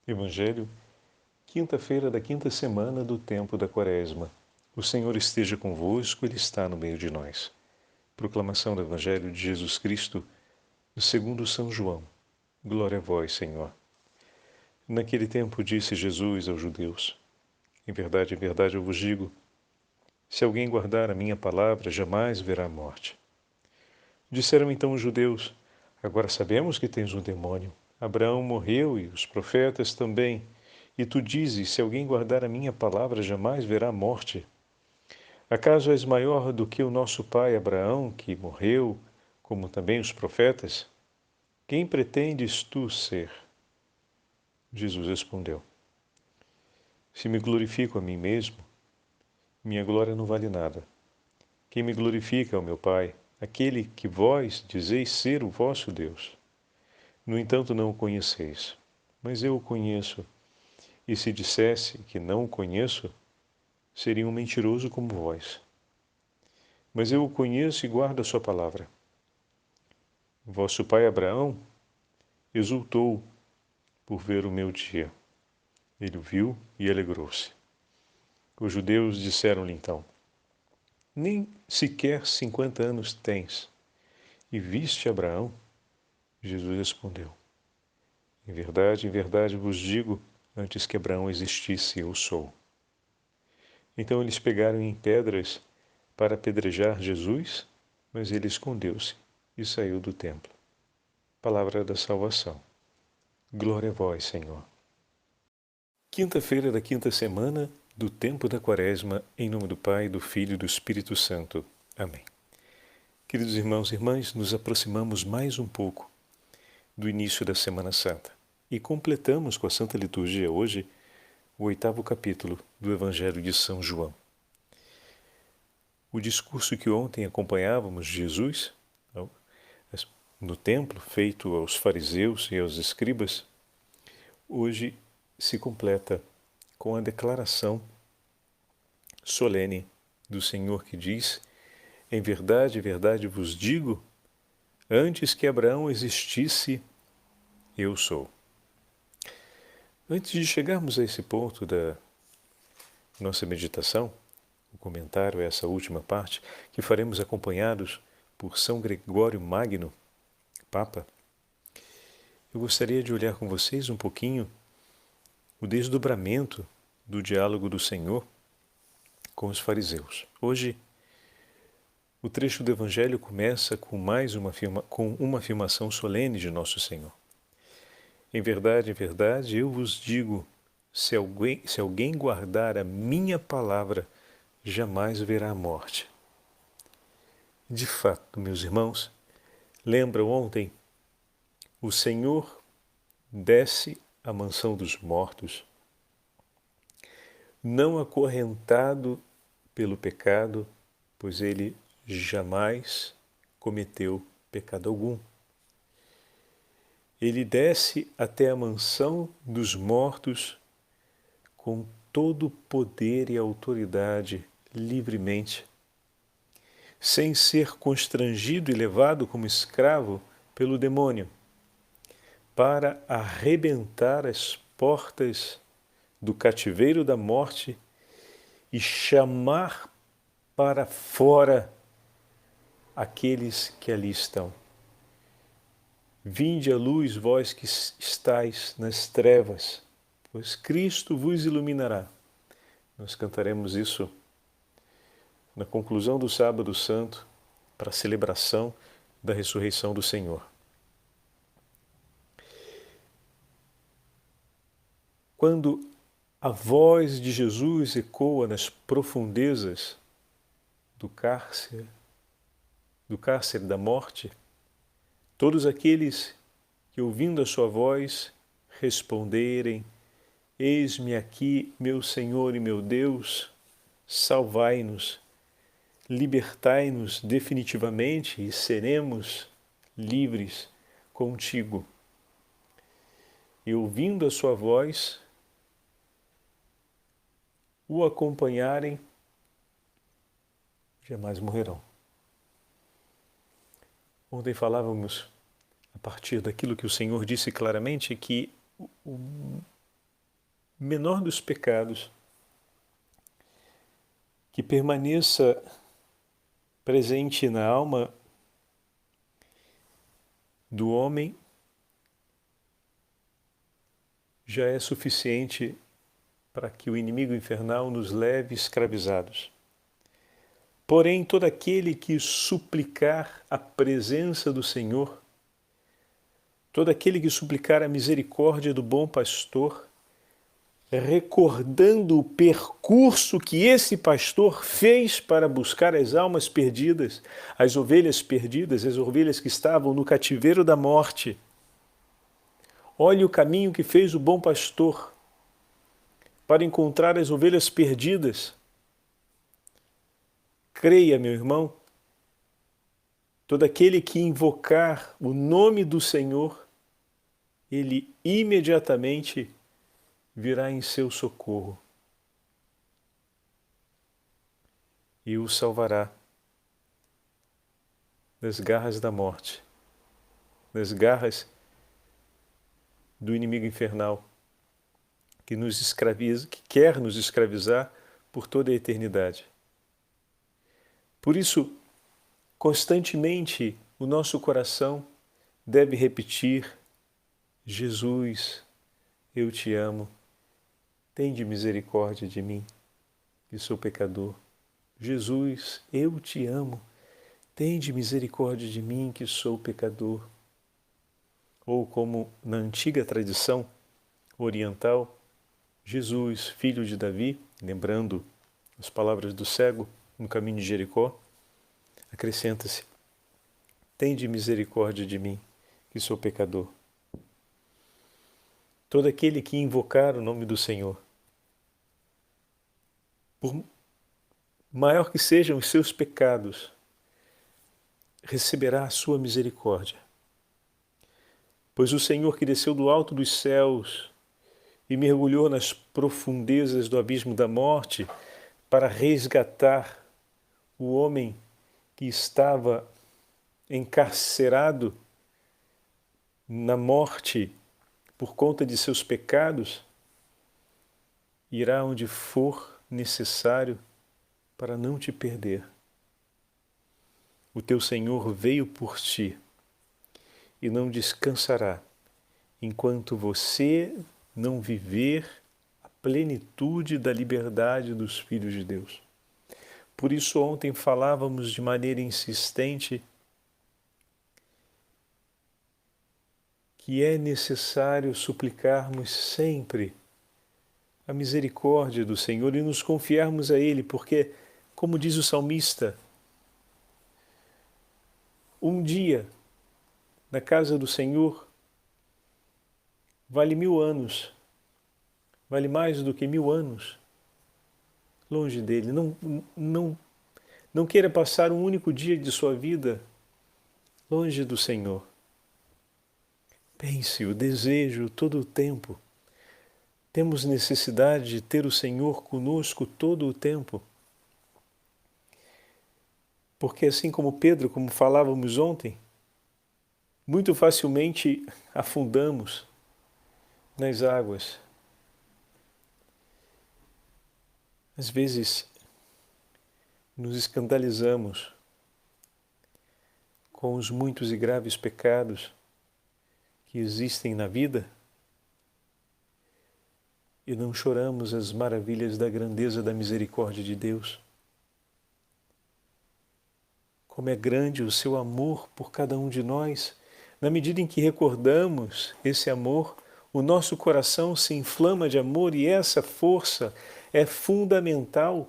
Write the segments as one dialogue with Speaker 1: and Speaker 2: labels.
Speaker 1: Evangelho, quinta-feira da quinta semana do tempo da Quaresma. O Senhor esteja convosco, Ele está no meio de nós. Proclamação do Evangelho de Jesus Cristo, segundo São João. Glória a vós, Senhor. Naquele tempo disse Jesus aos judeus: em verdade, eu vos digo, se alguém guardar a minha palavra, jamais verá a morte. Disseram então os judeus: agora sabemos que tens um demônio. Abraão morreu e os profetas também. E tu dizes: se alguém guardar a minha palavra, jamais verá a morte. Acaso és maior do que o nosso pai Abraão, que morreu, como também os profetas? Quem pretendes tu ser? Jesus respondeu: se me glorifico a mim mesmo, minha glória não vale nada. Quem me glorifica é o meu Pai, aquele que vós dizeis ser o vosso Deus. No entanto, não o conheceis, mas eu o conheço. E se dissesse que não o conheço, seria um mentiroso como vós. Mas eu o conheço e guardo a sua palavra. Vosso pai Abraão exultou por ver o meu dia. Ele o viu e alegrou-se. Os judeus disseram-lhe então: nem sequer 50 anos tens, e viste Abraão? Jesus respondeu: em verdade vos digo, antes que Abraão existisse, eu sou. Então eles pegaram em pedras para apedrejar Jesus, mas ele escondeu-se e saiu do templo. Palavra da salvação. Glória a vós, Senhor. Quinta-feira da quinta semana do tempo da Quaresma, em nome do Pai, do Filho e do Espírito Santo. Amém. Queridos irmãos e irmãs, nos aproximamos mais um pouco do início da Semana Santa e completamos com a Santa Liturgia hoje o 8º capítulo do Evangelho de São João. O discurso que ontem acompanhávamos de Jesus no templo, feito aos fariseus e aos escribas, hoje se completa com a declaração solene do Senhor que diz: em verdade vos digo, antes que Abraão existisse, eu sou. Antes de chegarmos a esse ponto da nossa meditação, o comentário a essa última parte, que faremos acompanhados por São Gregório Magno, Papa, eu gostaria de olhar com vocês um pouquinho o desdobramento do diálogo do Senhor com os fariseus. Hoje, o trecho do Evangelho começa com uma afirmação solene de Nosso Senhor. Em verdade, eu vos digo, se alguém guardar a minha palavra, jamais verá a morte. De fato, meus irmãos, lembram ontem, o Senhor desce à mansão dos mortos, não acorrentado pelo pecado, pois ele jamais cometeu pecado algum. Ele desce até a mansão dos mortos com todo o poder e autoridade livremente, sem ser constrangido e levado como escravo pelo demônio, para arrebentar as portas do cativeiro da morte e chamar para fora aqueles que ali estão. Vinde à luz, vós que estáis nas trevas, pois Cristo vos iluminará. Nós cantaremos isso na conclusão do Sábado Santo, para a celebração da ressurreição do Senhor. Quando a voz de Jesus ecoa nas profundezas do cárcere da morte, todos aqueles que, ouvindo a sua voz, responderem: eis-me aqui, meu Senhor e meu Deus, salvai-nos, libertai-nos definitivamente e seremos livres contigo. E ouvindo a sua voz, o acompanharem, jamais morrerão. Ontem falávamos, a partir daquilo que o Senhor disse claramente, que menor dos pecados, que permaneça presente na alma do homem, já é suficiente para que o inimigo infernal nos leve escravizados. Porém, todo aquele que suplicar a presença do Senhor, todo aquele que suplicar a misericórdia do bom pastor, recordando o percurso que esse pastor fez para buscar as almas perdidas, as ovelhas perdidas, as ovelhas que estavam no cativeiro da morte. Olhe o caminho que fez o bom pastor para encontrar as ovelhas perdidas. Creia, meu irmão, todo aquele que invocar o nome do Senhor, ele imediatamente virá em seu socorro e o salvará das garras da morte, das garras do inimigo infernal que nos escraviza, que quer nos escravizar por toda a eternidade. Por isso, constantemente o nosso coração deve repetir: Jesus, eu te amo, tende misericórdia de mim, que sou pecador. Jesus, eu te amo, tende misericórdia de mim, que sou pecador. Ou como na antiga tradição oriental, Jesus, filho de Davi, lembrando as palavras do cego no caminho de Jericó, acrescenta-se: tende misericórdia de mim, que sou pecador. Todo aquele que invocar o nome do Senhor, por maior que sejam os seus pecados, receberá a sua misericórdia. Pois o Senhor que desceu do alto dos céus e mergulhou nas profundezas do abismo da morte para resgatar o homem que estava encarcerado na morte por conta de seus pecados, irá onde for necessário para não te perder. O teu Senhor veio por ti e não descansará enquanto você não viver a plenitude da liberdade dos filhos de Deus. Por isso ontem falávamos de maneira insistente que é necessário suplicarmos sempre a misericórdia do Senhor e nos confiarmos a Ele, porque, como diz o salmista, um dia na casa do Senhor vale 1000 anos, vale mais do que 1000 anos longe dele. Não queira passar um único dia de sua vida longe do Senhor. Pense, o desejo todo o tempo. Temos necessidade de ter o Senhor conosco todo o tempo. Porque assim como Pedro, como falávamos ontem, muito facilmente afundamos nas águas. Às vezes nos escandalizamos com os muitos e graves pecados que existem na vida e não choramos as maravilhas da grandeza da misericórdia de Deus. Como é grande o seu amor por cada um de nós. Na medida em que recordamos esse amor, o nosso coração se inflama de amor e essa força é fundamental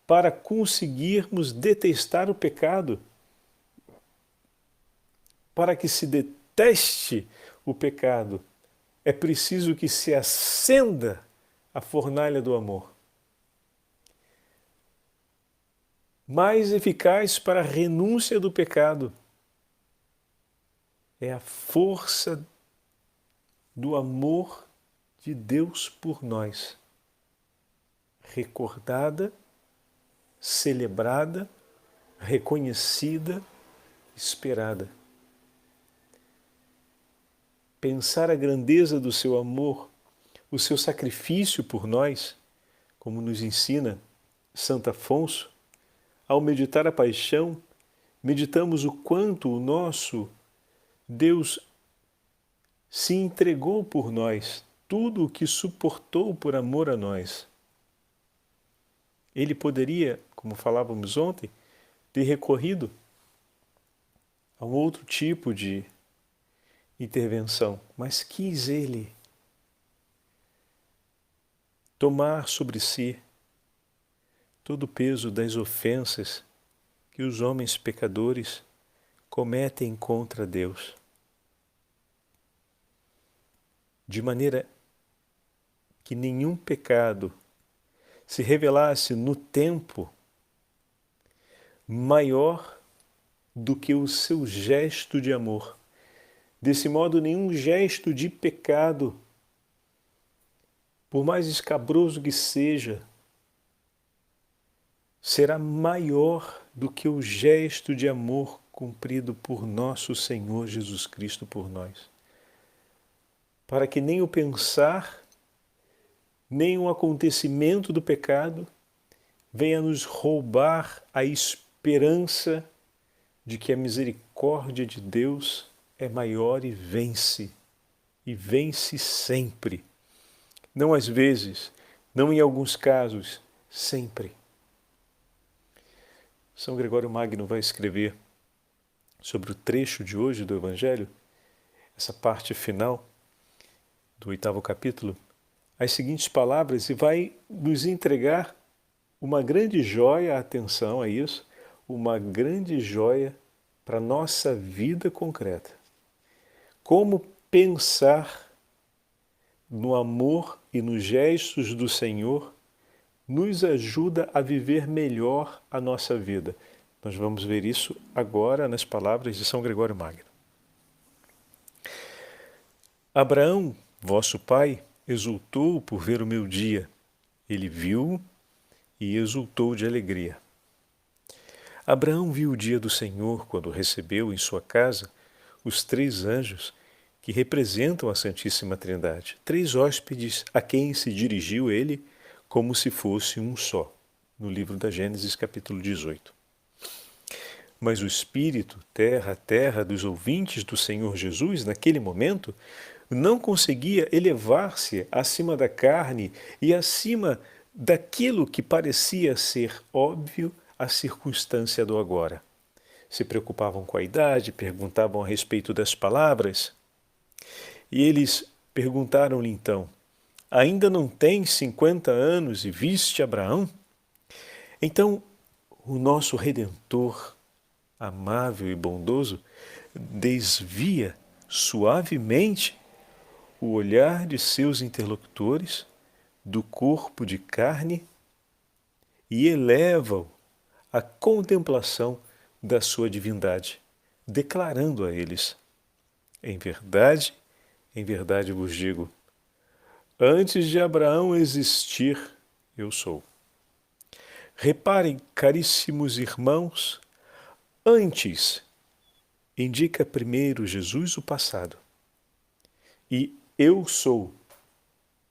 Speaker 1: para conseguirmos detestar o pecado. Para que se deteste o pecado, é preciso que se acenda a fornalha do amor. Mais eficaz para a renúncia do pecado é a força do amor de Deus por nós, recordada, celebrada, reconhecida, esperada. Pensar a grandeza do seu amor, o seu sacrifício por nós, como nos ensina Santo Afonso, ao meditar a paixão, meditamos o quanto o nosso Deus se entregou por nós, tudo o que suportou por amor a nós. Ele poderia, como falávamos ontem, ter recorrido a um outro tipo de intervenção, mas quis ele tomar sobre si todo o peso das ofensas que os homens pecadores cometem contra Deus, de maneira que nenhum pecado se revelasse no tempo maior do que o seu gesto de amor. Desse modo, nenhum gesto de pecado, por mais escabroso que seja, será maior do que o gesto de amor cumprido por nosso Senhor Jesus Cristo por nós. Para que nem o pensar, nem o acontecimento do pecado venha nos roubar a esperança de que a misericórdia de Deus é maior e vence sempre. Não às vezes, não em alguns casos, sempre. São Gregório Magno vai escrever sobre o trecho de hoje do Evangelho, essa parte final do 8º capítulo, as seguintes palavras, e vai nos entregar uma grande joia, atenção a isso, uma grande joia para a nossa vida concreta. Como pensar no amor e nos gestos do Senhor nos ajuda a viver melhor a nossa vida. Nós vamos ver isso agora nas palavras de São Gregório Magno. Abraão, vosso pai, exultou por ver o meu dia. Ele viu e exultou de alegria. Abraão viu o dia do Senhor quando recebeu em sua casa os 3 anjos que representam a Santíssima Trindade, 3 hóspedes a quem se dirigiu ele como se fosse um só, no livro da Gênesis, capítulo 18. Mas o espírito, terra dos ouvintes do Senhor Jesus, naquele momento, não conseguia elevar-se acima da carne e acima daquilo que parecia ser óbvio à circunstância do agora. Se preocupavam com a idade, perguntavam a respeito das palavras, e eles perguntaram-lhe então: ainda não tens 50 anos e viste Abraão? Então, o nosso Redentor, amável e bondoso, desvia suavemente o olhar de seus interlocutores do corpo de carne e eleva-o à contemplação da sua divindade, declarando a eles: em verdade vos digo, antes de Abraão existir, eu sou. Reparem, caríssimos irmãos, antes indica primeiro Jesus o passado. E eu sou,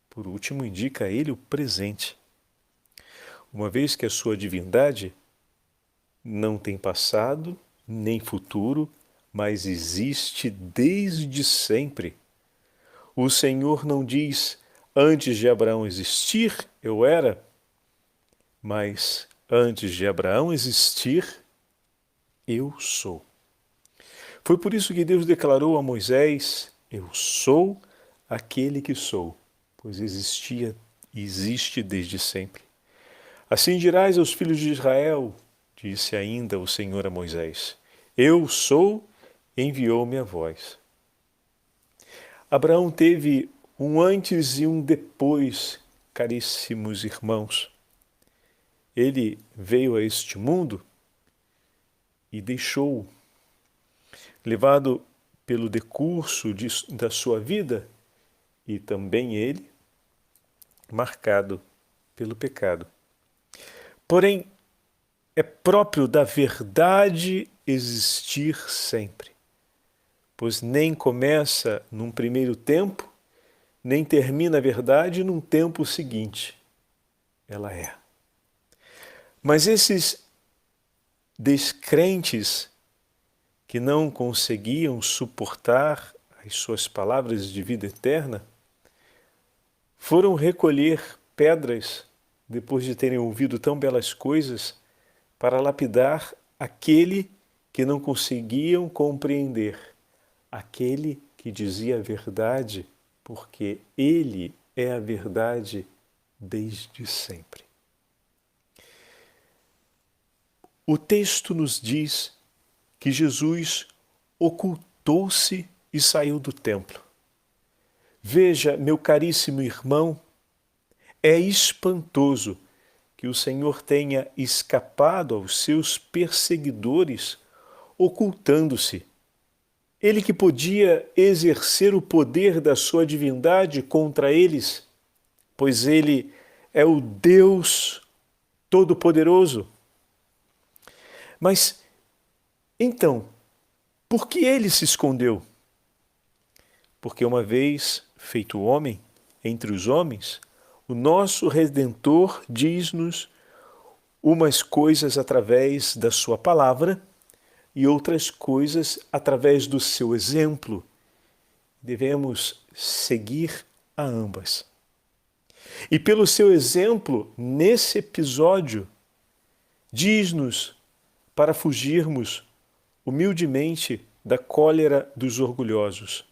Speaker 1: por último, indica ele o presente. Uma vez que a sua divindade não tem passado nem futuro, mas existe desde sempre. O Senhor não diz: antes de Abraão existir, eu era, mas antes de Abraão existir, eu sou. Foi por isso que Deus declarou a Moisés: eu sou aquele que sou, pois existia e existe desde sempre. Assim dirás aos filhos de Israel, disse ainda o Senhor a Moisés: eu sou, enviou-me a vós. Abraão teve um antes e um depois, caríssimos irmãos. Ele veio a este mundo e deixou, levado pelo decurso da sua vida, e também ele, marcado pelo pecado. Porém, é próprio da verdade existir sempre, pois nem começa num primeiro tempo, nem termina a verdade num tempo seguinte. Ela é. Mas esses descrentes que não conseguiam suportar as suas palavras de vida eterna, foram recolher pedras, depois de terem ouvido tão belas coisas, para lapidar aquele que não conseguiam compreender, aquele que dizia a verdade, porque ele é a verdade desde sempre. O texto nos diz que Jesus ocultou-se e saiu do templo. Veja, meu caríssimo irmão, é espantoso que o Senhor tenha escapado aos seus perseguidores, ocultando-se. Ele que podia exercer o poder da sua divindade contra eles, pois ele é o Deus Todo-Poderoso. Mas, então, por que ele se escondeu? Porque uma vez feito homem entre os homens, o nosso Redentor diz-nos umas coisas através da sua palavra e outras coisas através do seu exemplo. Devemos seguir a ambas. E pelo seu exemplo, nesse episódio, diz-nos para fugirmos humildemente da cólera dos orgulhosos,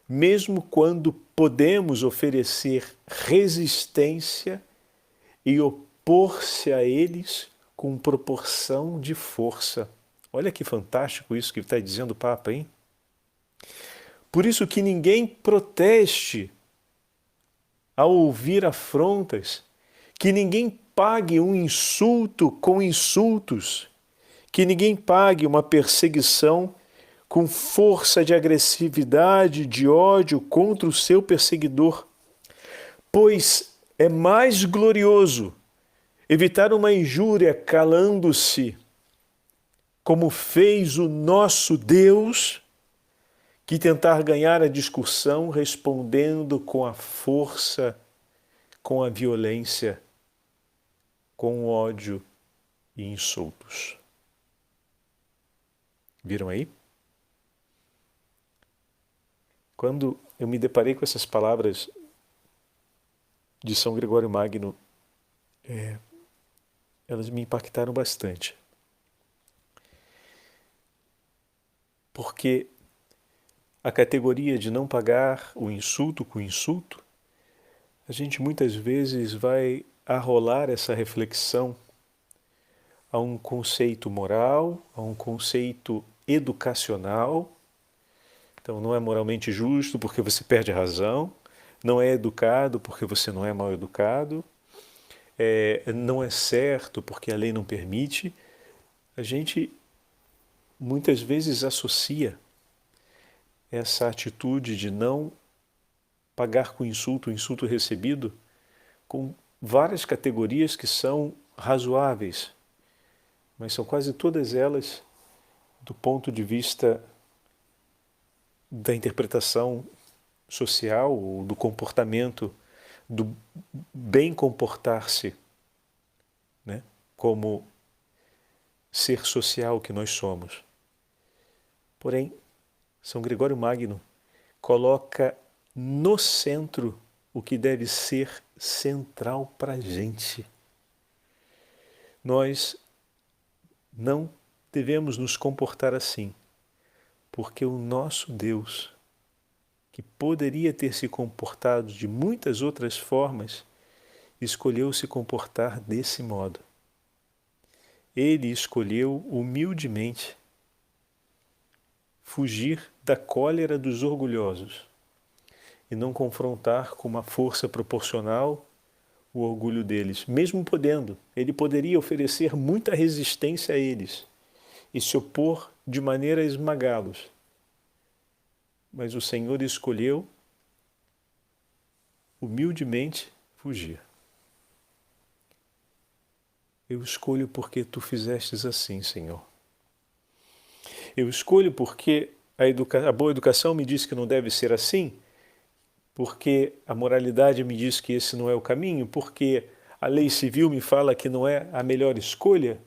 Speaker 1: mesmo quando podemos oferecer resistência e opor-se a eles com proporção de força. Olha que fantástico isso que está dizendo o Papa, hein? Por isso que ninguém proteste ao ouvir afrontas, que ninguém pague um insulto com insultos, que ninguém pague uma perseguição com força de agressividade, de ódio contra o seu perseguidor, pois é mais glorioso evitar uma injúria calando-se, como fez o nosso Deus, que tentar ganhar a discussão respondendo com a força, com a violência, com o ódio e insultos. Viram aí? Quando eu me deparei com essas palavras de São Gregório Magno, elas me impactaram bastante. Porque a categoria de não pagar o insulto com insulto, a gente muitas vezes vai arrolar essa reflexão a um conceito moral, a um conceito educacional. Então não é moralmente justo porque você perde a razão, não é educado porque você não é mal educado, não é certo porque a lei não permite. A gente muitas vezes associa essa atitude de não pagar com insulto, o insulto recebido, com várias categorias que são razoáveis, mas são quase todas elas do ponto de vista da interpretação social ou do comportamento, do bem comportar-se, né? Como ser social que nós somos. Porém, São Gregório Magno coloca no centro o que deve ser central para a gente. Nós não devemos nos comportar assim, porque o nosso Deus, que poderia ter se comportado de muitas outras formas, escolheu se comportar desse modo. Ele escolheu humildemente fugir da cólera dos orgulhosos e não confrontar com uma força proporcional o orgulho deles, mesmo podendo. Ele poderia oferecer muita resistência a eles e se opor de maneira a esmagá-los. Mas o Senhor escolheu humildemente fugir. Eu escolho porque tu fizestes assim, Senhor. Eu escolho porque a boa educação me diz que não deve ser assim, porque a moralidade me diz que esse não é o caminho, porque a lei civil me fala que não é a melhor escolha,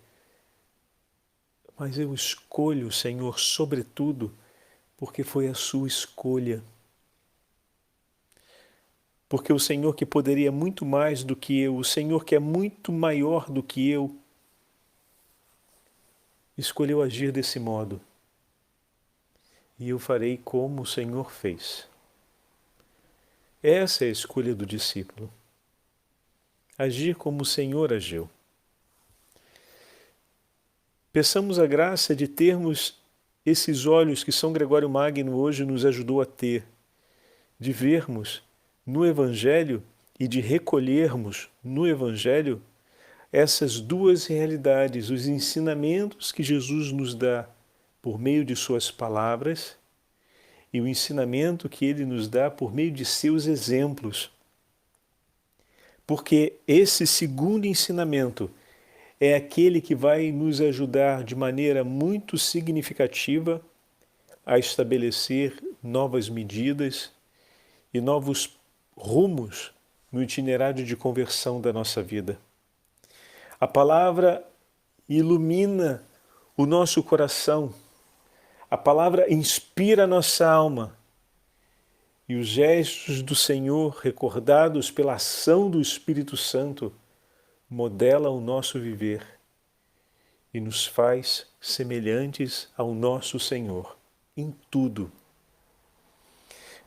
Speaker 1: mas eu escolho, Senhor, sobretudo, porque foi a sua escolha. Porque o Senhor que poderia muito mais do que eu, o Senhor que é muito maior do que eu, escolheu agir desse modo. E eu farei como o Senhor fez. Essa é a escolha do discípulo. Agir como o Senhor agiu. Peçamos a graça de termos esses olhos que São Gregório Magno hoje nos ajudou a ter, de vermos no Evangelho e de recolhermos no Evangelho essas duas realidades, os ensinamentos que Jesus nos dá por meio de suas palavras e o ensinamento que ele nos dá por meio de seus exemplos. Porque esse segundo ensinamento é aquele que vai nos ajudar de maneira muito significativa a estabelecer novas medidas e novos rumos no itinerário de conversão da nossa vida. A palavra ilumina o nosso coração, a palavra inspira a nossa alma e os gestos do Senhor, recordados pela ação do Espírito Santo, modelam o nosso viver e nos faz semelhantes ao nosso Senhor em tudo.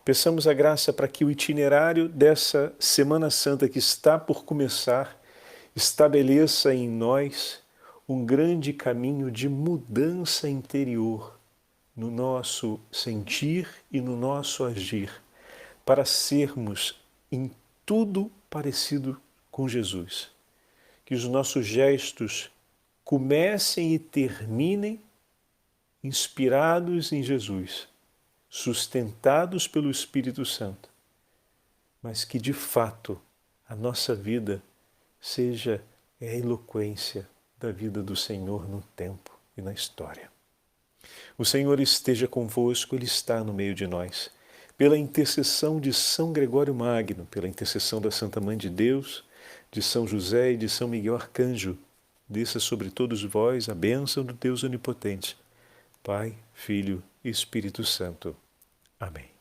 Speaker 1: Peçamos a graça para que o itinerário dessa Semana Santa que está por começar estabeleça em nós um grande caminho de mudança interior no nosso sentir e no nosso agir, para sermos em tudo parecido com Jesus. Que os nossos gestos comecem e terminem inspirados em Jesus, sustentados pelo Espírito Santo, mas que de fato a nossa vida seja a eloquência da vida do Senhor no tempo e na história. O Senhor esteja convosco, Ele está no meio de nós. Pela intercessão de São Gregório Magno, pela intercessão da Santa Mãe de Deus, de São José e de São Miguel Arcanjo, desça sobre todos vós a bênção do Deus Onipotente, Pai, Filho e Espírito Santo. Amém.